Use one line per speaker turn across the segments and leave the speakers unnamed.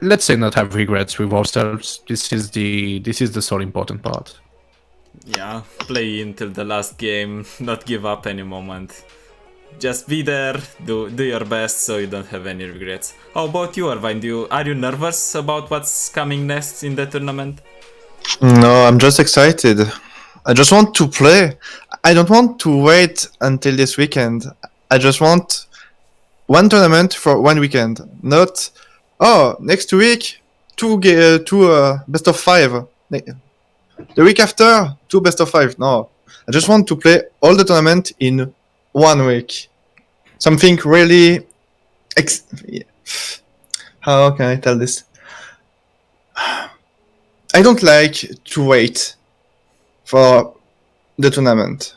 let's say not have regrets with ourselves. This is the sole important part.
Yeah, play until the last game, not give up any moment. Just be there, do your best so you don't have any regrets. How about you, Irvine? Are you nervous about what's coming next in the tournament?
No, I'm just excited. I just want to play. I don't want to wait until this weekend. I just want one tournament for one weekend. Not, next week, two best of 5. The week after, 2 best of 5. No, I just want to play all the tournament in 1 week. Something really... How can I tell this? I don't like to wait for the tournament.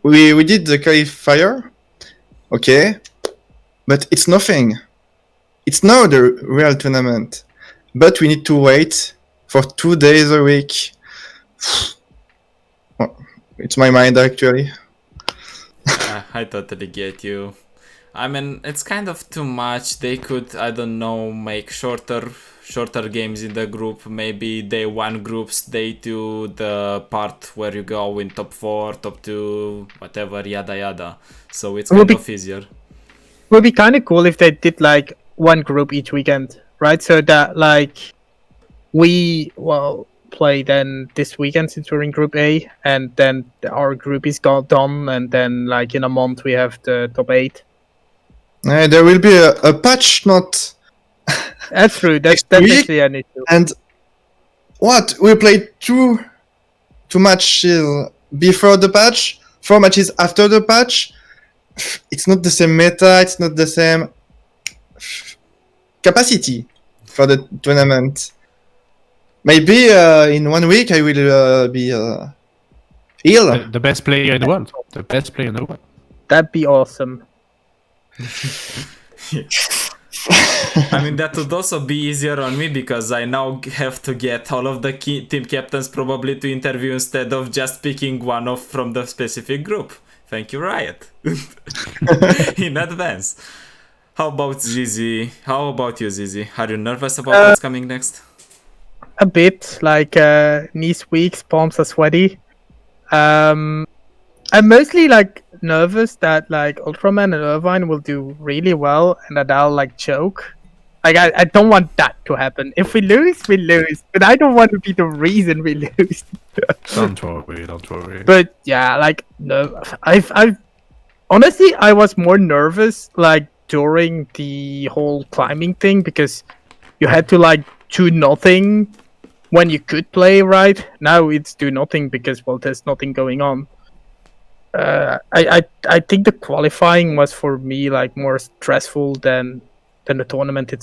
We did the qualifier, okay, but it's nothing. It's now the real tournament, but we need to wait for 2 days a week. It's my mind actually.
I totally get you. I mean, it's kind of too much. They could, I don't know, make shorter games in the group. Maybe day 1 groups, day 2 the part where you go in top 4, top 2, whatever, yada yada. So it's kind of easier.
Would be kind of cool if they did like 1 group each weekend, right? So that like we play then this weekend since we're in Group A, and then our group is done, and then like in a month we have the top 8.
There will be a patch, not...
That's true. That's definitely an issue.
And what? We played 2 matches before the patch, 4 matches after the patch. It's not the same meta, it's not the same capacity for the tournament. Maybe in 1 week I will be ill.
The best player in the world. The best player in the world.
That'd be awesome.
I mean, that would also be easier on me because I now have to get all of the team captains probably to interview instead of just picking one off from the specific group. Thank you, Riot. In advance. How about Zizi? How about you, Zizi? Are you nervous about what's coming next?
A bit, like knees weak, palms are sweaty. I'm mostly like nervous that like Ultraman and Irvine will do really well and that I'll like choke. Like I don't want that to happen. If we lose, we lose. But I don't want to be the reason we lose.
Don't worry.
But yeah, like no, I've honestly I was more nervous like during the whole climbing thing because you had to like do nothing when you could play, right? Now it's do nothing because there's nothing going on. I think the qualifying was for me like more stressful than the tournament.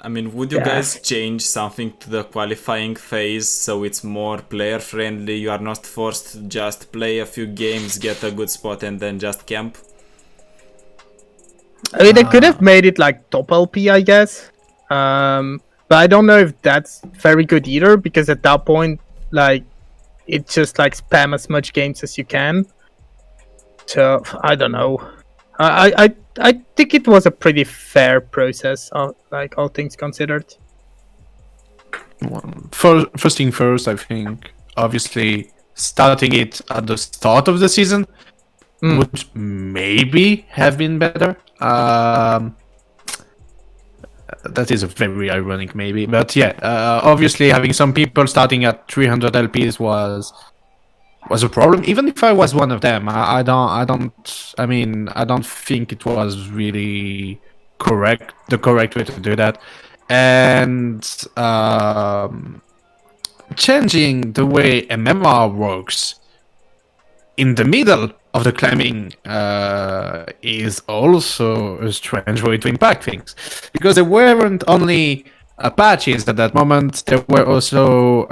I mean, would you guys change something to the qualifying phase so it's more player friendly? You are not forced to just play a few games, get a good spot, and then just camp.
I mean, they could have made it like top LP, I guess. But I don't know if that's very good either because at that point, like, it's just like spam as much games as you can. So I don't know. I think it was a pretty fair process, like all things considered.
First thing first, I think obviously starting it at the start of the season would maybe have been better. That is a very ironic maybe, but yeah, obviously having some people starting at 300 LPs was a problem. Even if I was one of them, I don't think it was really the correct way to do that. And changing the way MMR works in the middle of the climbing is also a strange way to impact things, because there weren't only patches at that moment, there were also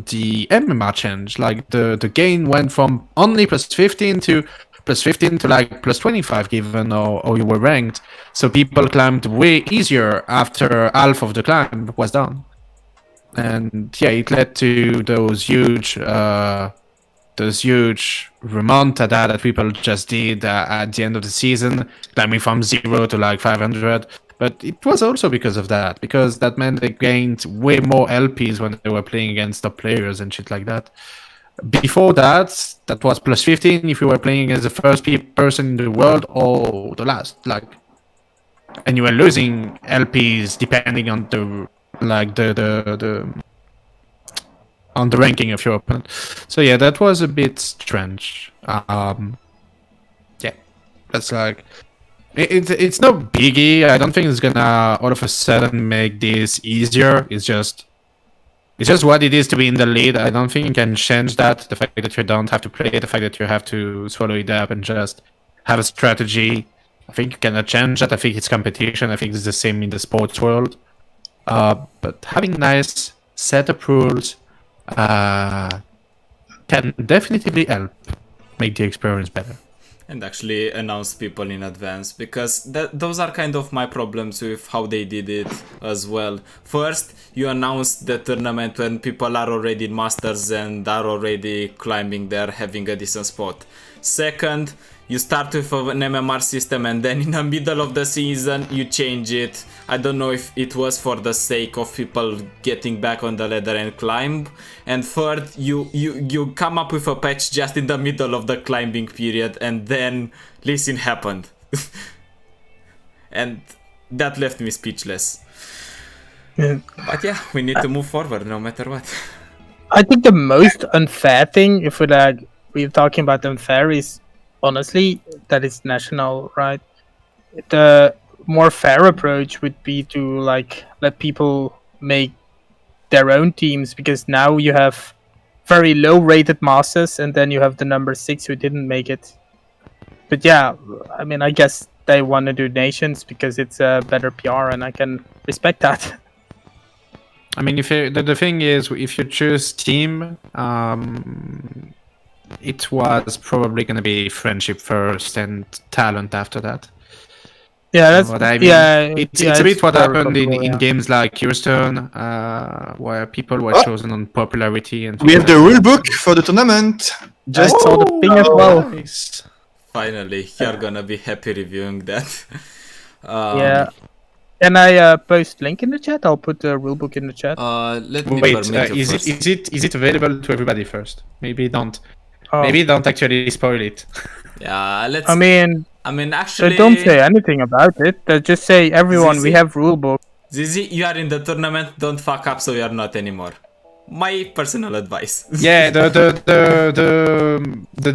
the MMR change. Like the gain went from only +15 to +15 to like +25 given how you were ranked. So people climbed way easier after half of the climb was done. And yeah, it led to those huge remontada that people just did at the end of the season, climbing from 0 to like 500. But it was also because of that, because that meant they gained way more LPs when they were playing against top players and shit like that. Before that, that was plus 15 if you were playing as the first person in the world or the last, like, and you were losing LPs depending on the on the ranking of your opponent. So yeah, that was a bit strange. Yeah, that's like it's no biggie. I don't think it's gonna all of a sudden make this easier. It's just what it is to be in the lead. I don't think you can change that. The fact that you don't have to play, the fact that you have to swallow it up and just have a strategy. I think you cannot change that. I think it's competition. I think it's the same in the sports world. But having nice set of rules can definitely help make the experience better.
And actually announce people in advance, because those are kind of my problems with how they did it as well. First, you announce the tournament when people are already in Masters and are already climbing there, having a decent spot. Second, you start with an MMR system and then in the middle of the season you change it. I don't know if it was for the sake of people getting back on the ladder and climb. And third, you come up with a patch just in the middle of the climbing period, and then listen happened. And that left me speechless.
Yeah.
But yeah, we need to move forward no matter what.
I think the most unfair thing, if we're talking about unfair, is honestly that it's national, right? The more fair approach would be to like let people make their own teams, because now you have very low rated masters and then you have the number 6 who didn't make it. But yeah, I mean, I guess they want to do nations because it's a better PR, and I can respect that.
I mean, if the thing is, if you choose team, it was probably going to be friendship first and talent after that.
Yeah, that's
what I mean.
Yeah,
It's
yeah,
a bit what happened
probable,
in
yeah.
games like Hearthstone, where people were
Oh.
chosen on popularity and.
We have the rule book for the tournament. Just
I saw the ping as well.
Nice.
Finally, you're gonna be happy reviewing that.
Yeah. Can I post link in the chat? I'll put the rulebook in the chat.
Let me
Wait,
permit you
is
first.
it available to everybody first? Maybe don't.
Oh.
Maybe don't actually spoil it.
Yeah, let's.
I mean,
actually.
they don't say anything about it. They just say, everyone, we
Zizi.
have rulebook.
Zizi, you are in the tournament. Don't fuck up, so you are not anymore. My personal advice.
Yeah, the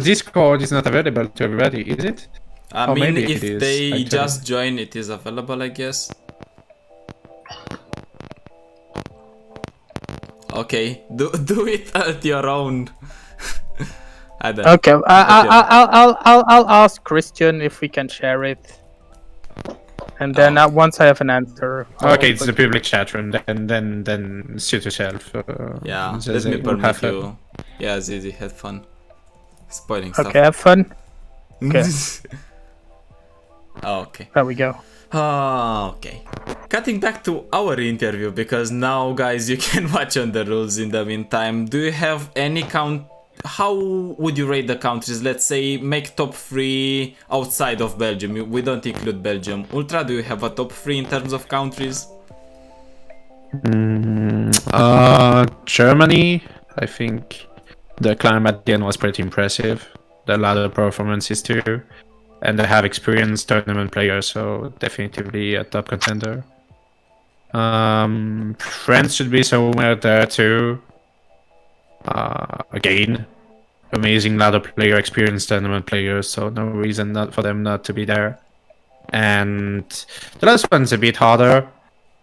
Discord is not available to everybody, is it?
I
Or
mean,
maybe
if
it is,
they
actually.
just join, it is available, I guess. Okay, do it at your own. I don't.
Okay, I'll ask Christian if we can share it. And then once I have an answer.
Okay, it's the public chat room. Then suit yourself.
Yeah, let
Zizi,
me
we'll
permit
have fun.
you. Yeah, Zizi, had fun. Spoiling stuff.
Okay, have fun. Okay,
Okay.
there we go.
Okay. Cutting back to our interview, because now, guys, you can watch on the rules in the meantime. Do you have any count? How would you rate the countries? Let's say make top 3 outside of Belgium. We don't include Belgium. Ultra, do you have a top 3 in terms of countries?
Germany. I think the climb at the end was pretty impressive. The ladder performances too, and they have experienced tournament players, so definitely a top contender. France should be somewhere there too. Again, amazing ladder player, experienced tournament players, so no reason not for them not to be there. And the last one's a bit harder.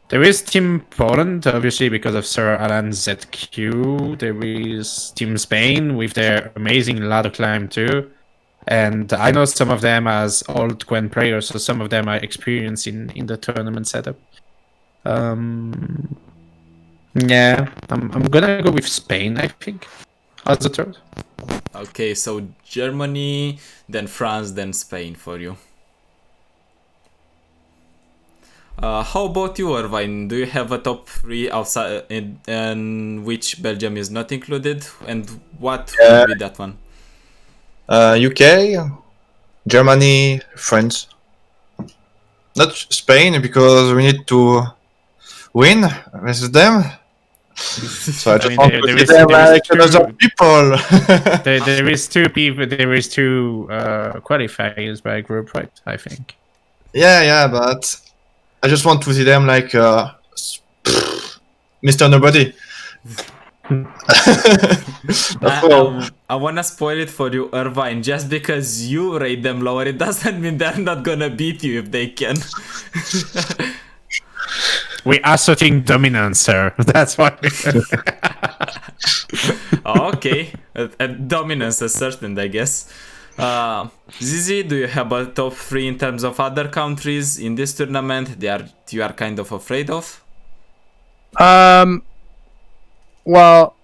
There is Team Poland, obviously, because of Sir Alan ZQ. There is Team Spain with their amazing ladder climb too. And I know some of them as old Gwen players, so some of them are experienced in the tournament setup. Yeah, I'm gonna go with Spain, I think, as the third.
Okay, so Germany, then France, then Spain for you. How about you, Irvine? Do you have a top 3 outside in which Belgium is not included? And what would be that one?
UK, Germany, France. Not Spain, because we need to win versus them. So I just want to see them like another people.
There is two people. There is two qualifiers by group, right? I think.
Yeah, but I just want to see them like Mr. Nobody. That's all.
I wanna spoil it for you, Irvine. Just because you rate them lower, it doesn't mean they're not gonna beat you if they can.
We are asserting dominance, sir. That's why.
Okay, dominance is certain, I guess. Zizi, do you have a top 3 in terms of other countries in this tournament that you are kind of afraid of?
Well,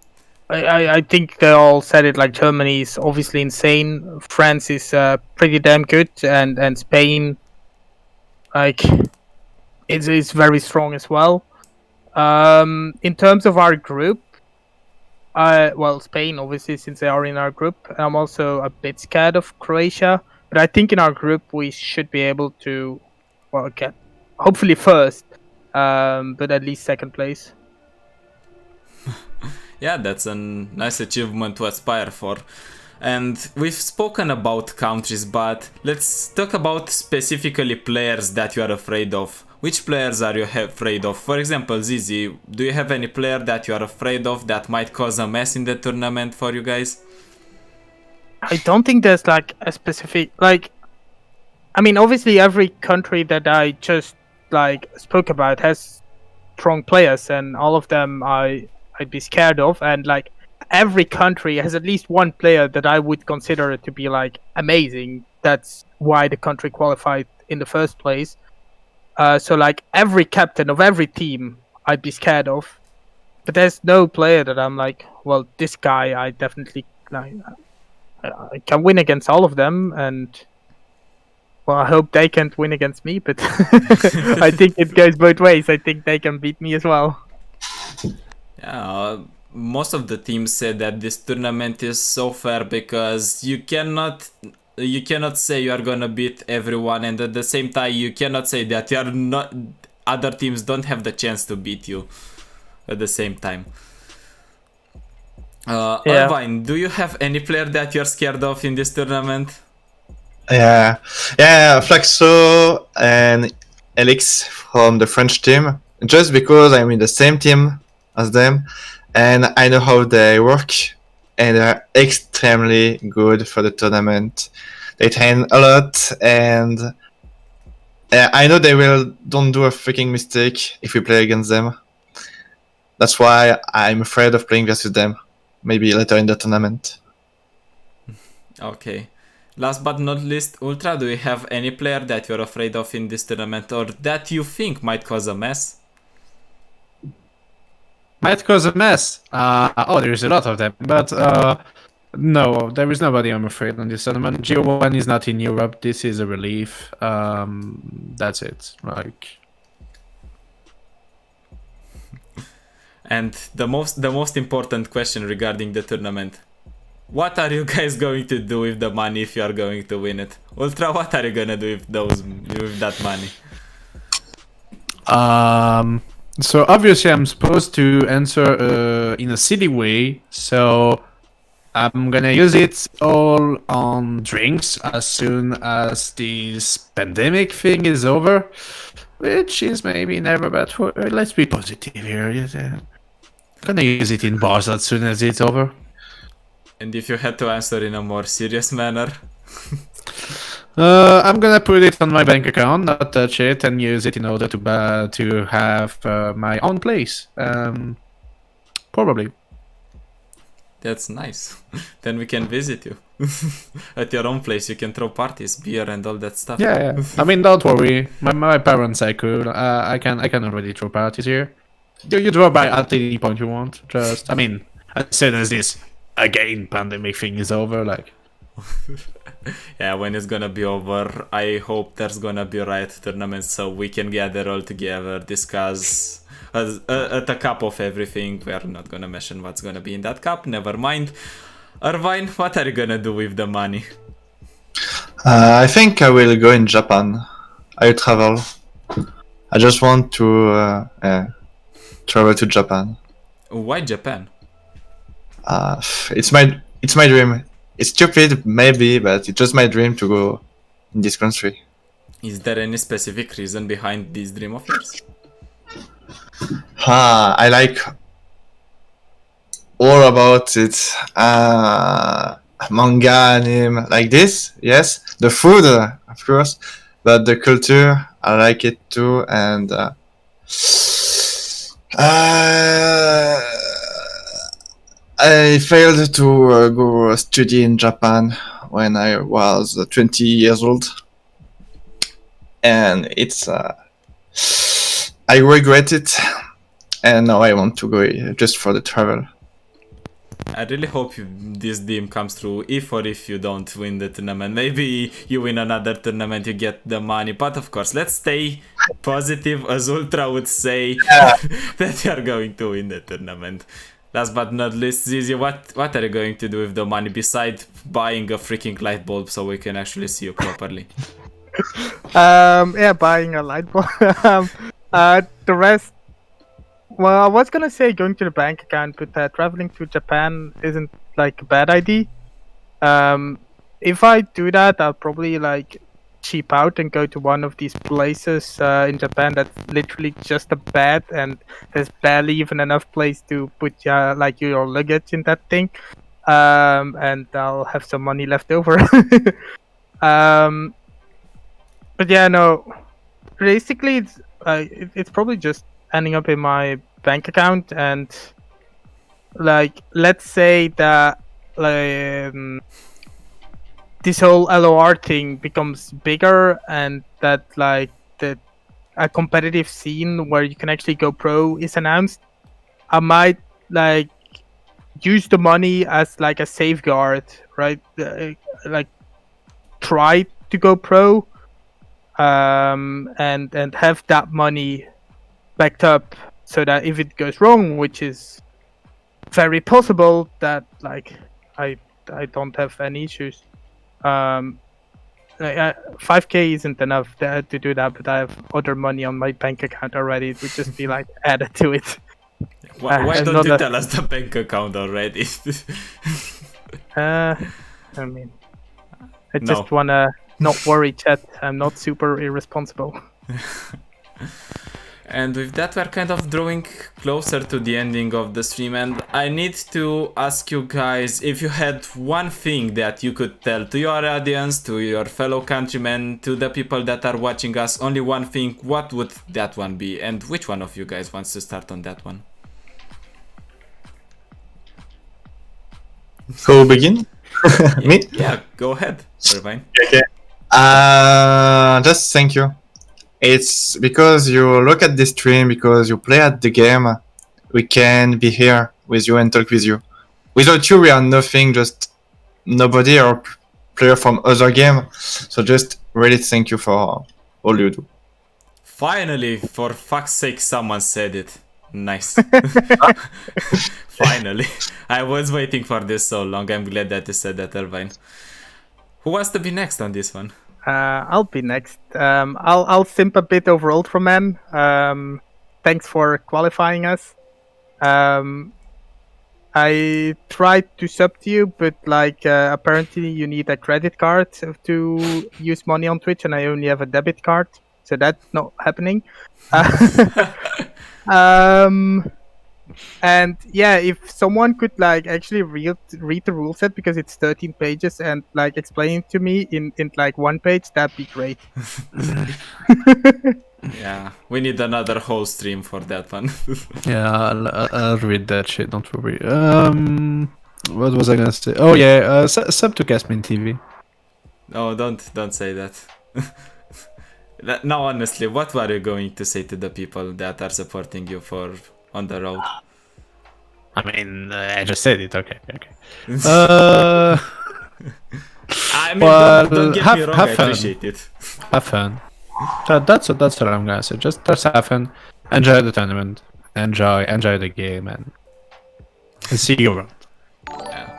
I think they all said it. Like, Germany is obviously insane. France is pretty damn good, and Spain, like, it's very strong as well. In terms of our group, well, Spain obviously, since they are in our group. I'm also a bit scared of Croatia, but I think in our group we should be able to, well, get hopefully first, but at least second place.
Yeah, that's a nice achievement to aspire for. And we've spoken about countries, but let's talk about specifically players that you are afraid of. Which players are you afraid of? For example, Zizi, do you have any player that you are afraid of that might cause a mess in the tournament for you guys?
I don't think there's like a specific, like, I mean, obviously every country that I just like spoke about has strong players, and all of them I'd be scared of, and like every country has at least one player that I would consider to be like amazing. That's why the country qualified in the first place. So like every captain of every team I'd be scared of, but there's no player that I'm like, well, this guy I definitely like. I can win against all of them, and well, I hope they can't win against me, but I think it goes both ways. I think they can beat me as well.
Yeah, most of the teams said that this tournament is so fair because you cannot say you are gonna beat everyone, and at the same time you cannot say that you are not, other teams don't have the chance to beat you at the same time. Irvine, do you have any player that you're scared of in this tournament?
Yeah, Flaxo and Elix from the French team. Just because I'm in the same team as them, and I know how they work, and they're extremely good for the tournament. They train a lot, and I know they don't do a freaking mistake if we play against them. That's why I'm afraid of playing versus them. Maybe later in the tournament.
Okay. Last but not least, Ultra, do you have any player that you're afraid of in this tournament, or that you think might cause a mess?
Might cause a mess. There's a lot of them, but no, there is nobody I'm afraid on this tournament. Geo1 is not in Europe. This is a relief. That's it. Like.
And the most important question regarding the tournament: what are you guys going to do with the money if you are going to win it? Ultra, what are you gonna do with that money?
So obviously I'm supposed to answer in a silly way, so I'm gonna use it all on drinks as soon as this pandemic thing is over, which is maybe never bad. Let's be positive here. Gonna use it in bars as soon as it's over.
And if you had to answer in a more serious manner?
I'm gonna put it on my bank account, not touch it, and use it in order to have my own place. Probably.
That's nice. Then we can visit you at your own place. You can throw parties, beer, and all that stuff.
Yeah. I mean, don't worry. My parents are cool. I can already throw parties here. You draw by at any point you want. Just, I mean, as soon as this again pandemic thing is over, like.
Yeah, when it's gonna be over, I hope there's gonna be Riot tournaments so we can gather all together, discuss at a cup of everything. We're not gonna mention what's gonna be in that cup, never mind. Irvine, what are you gonna do with the money?
I think I will go in Japan. I will travel I just want to travel to Japan.
Why Japan?
It's my dream. It's stupid, maybe, but it's just my dream to go in this country.
Is there any specific reason behind this dream of yours?
I like all about it. Manga, anime, like this. Yes, the food, of course, but the culture, I like it too. And I failed to go study in Japan when I was 20 years old, and it's I regret it, and now I want to go just for the travel.
I really hope this dream comes true. If you don't win the tournament, maybe you win another tournament, you get the money. But of course, let's stay positive, as Ultra would say, that you are going to win the tournament. Last but not least, Zizi, what are you going to do with the money besides buying a freaking light bulb so we can actually see you properly?
Yeah, buying a light bulb. The rest. Well, I was gonna say going to the bank account, but traveling to Japan isn't like a bad idea. If I do that, I'll probably like cheap out and go to one of these places in Japan that's literally just a bed, and there's barely even enough place to put like your luggage in that thing. And I'll have some money left over. But yeah, no. Basically, it's probably just ending up in my bank account, and like let's say that this whole LOR thing becomes bigger, and that like a competitive scene where you can actually go pro is announced. I might like use the money as like a safeguard, right? Like try to go pro, and have that money backed up so that if it goes wrong, which is very possible, that like I don't have any issues. 5k isn't enough to do that, but I have other money on my bank account already. It would just be like added to it.
Why don't you tell us the bank account already?
I mean, I just wanna not worry, chat. I'm not super irresponsible.
And with that, we're kind of drawing closer to the ending of the stream, and I need to ask you guys if you had one thing that you could tell to your audience, to your fellow countrymen, to the people that are watching us, only one thing, what would that one be? And which one of you guys wants to start on that one?
Who begin? Me?
Yeah, go ahead. Irvine.
Okay. Just thank you. It's because you look at this stream, because you play at the game, we can be here with you and talk with you. Without you, we are nothing, just nobody or player from other game. So just really thank you for all you do.
Finally, for fuck's sake, someone said it. Nice. Finally. I was waiting for this so long. I'm glad that you said that, Irvine. Who wants to be next on this one?
I'll be next. I'll simp a bit over Ultraman. Thanks for qualifying us. I tried to sub to you, but like apparently you need a credit card to use money on Twitch, and I only have a debit card, so that's not happening. And yeah, if someone could like actually read the rule set, because it's 13 pages, and like explain it to me in like one page, that'd be great.
Yeah, we need another whole stream for that one.
Yeah, I'll read that shit, don't worry. What was I gonna say? Oh yeah, sub to CastMin TV.
No, don't say that. No, honestly, what were you going to say to the people that are supporting you for on the road?
I mean, I just said it. Okay.
I mean,
Well,
don't get me wrong. I
fun.
appreciate it.
Have fun. That's what I'm gonna say. Just have fun. Enjoy the tournament. Enjoy the game, and see you around.
Yeah.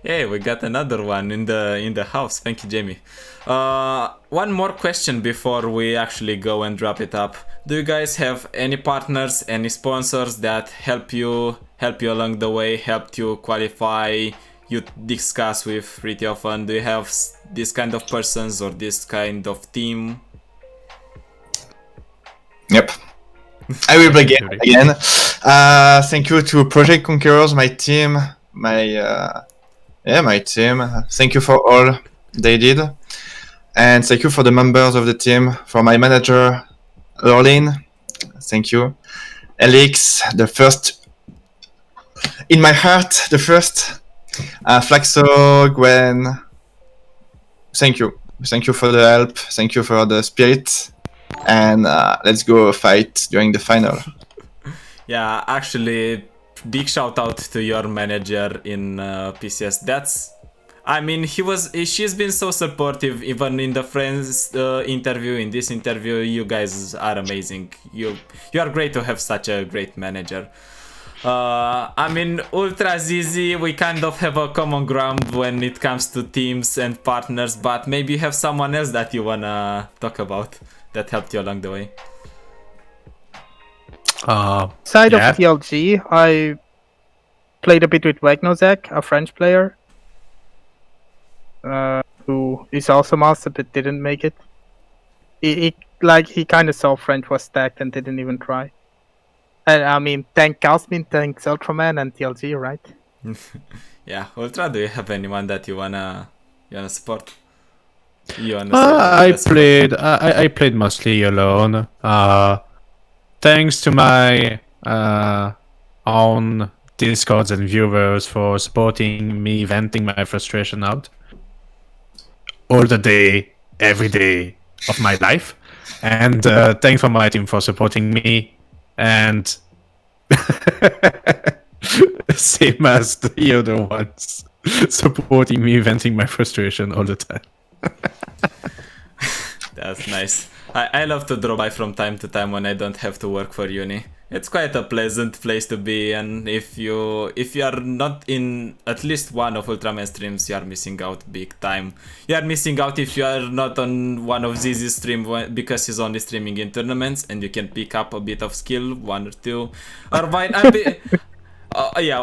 Hey, we got another one in the house. Thank you, Jamie. One more question before we actually go and wrap it up. Do you guys have any partners, any sponsors that help you along the way, helped you qualify? You discuss with pretty often. Do you have this kind of persons or this kind of team?
Yep. I will begin again. Thank you to Project Conquerors, my team, my team. Thank you for all they did, and thank you for the members of the team. For my manager, Lorlin, thank you. Elix, the first in my heart, the first. Flaxo, Gwen, thank you for the help. Thank you for the spirit. And let's go fight during the final.
Yeah, actually, big shout out to your manager in PCS. She's been so supportive even in the friends interview, in this interview. You guys are amazing. You are great to have such a great manager. Ultra ZZ, we kind of have a common ground when it comes to teams and partners, but maybe you have someone else that you wanna talk about that helped you along the way.
Side of TLG, I played a bit with Wagnozek, a French player, who is also master but didn't make it. He kind of saw French was stacked and didn't even try. And thank CastMin, thanks Ultraman and TLG, right?
Yeah, Ultra, do you have anyone that you wanna support?
I played mostly alone. Thanks to my own Discords and viewers for supporting me, venting my frustration out all the day, every day of my life. And thanks for my team for supporting me. And same as the other ones, supporting me, venting my frustration all the time.
That's nice. I love to drop by from time to time when I don't have to work for uni. It's quite a pleasant place to be, and if you are not in at least one of Ultraman streams, you are missing out big time. You are missing out if you are not on one of ZZ's stream because he's only streaming in tournaments, and you can pick up a bit of skill, one or two, or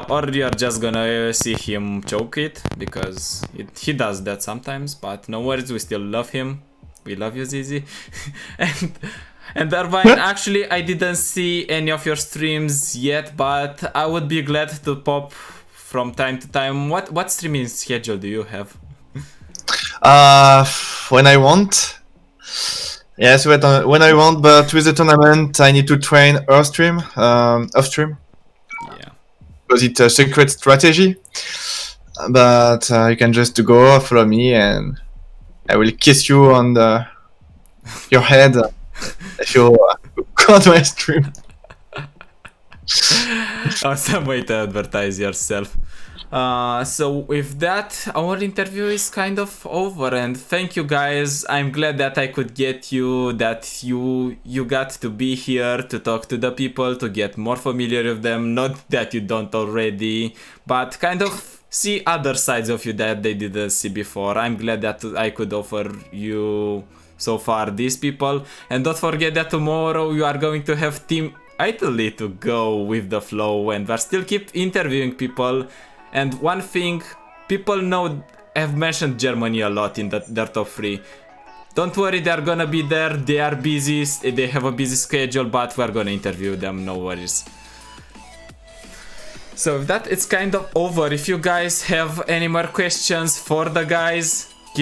or you're just gonna see him choke it because he does that sometimes. But no worries, we still love him. We love you, ZZ. And Irvine, actually, I didn't see any of your streams yet, but I would be glad to pop from time to time. What streaming schedule do you have?
When I want. Yes, when I want, but with the tournament, I need to train off stream.
Yeah.
Because it's a secret strategy. But you can just go follow me, and I will kiss you on your head. If you go on my stream.
Awesome way to advertise yourself. So with that, our interview is kind of over, and thank you guys. I'm glad that I could get you, that you got to be here to talk to the people, to get more familiar with them. Not that you don't already, but kind of see other sides of you that they didn't see before. I'm glad that I could offer you so far these people, and don't forget that tomorrow you are going to have Team Italy to go with the flow, and we'll still keep interviewing people. And one thing, people have mentioned Germany a lot in their top 3. Don't worry, they're gonna be there. They are busy, they have a busy schedule, but we're gonna interview them, no worries. So with that, it's kind of over. If you guys have any more questions for the guys,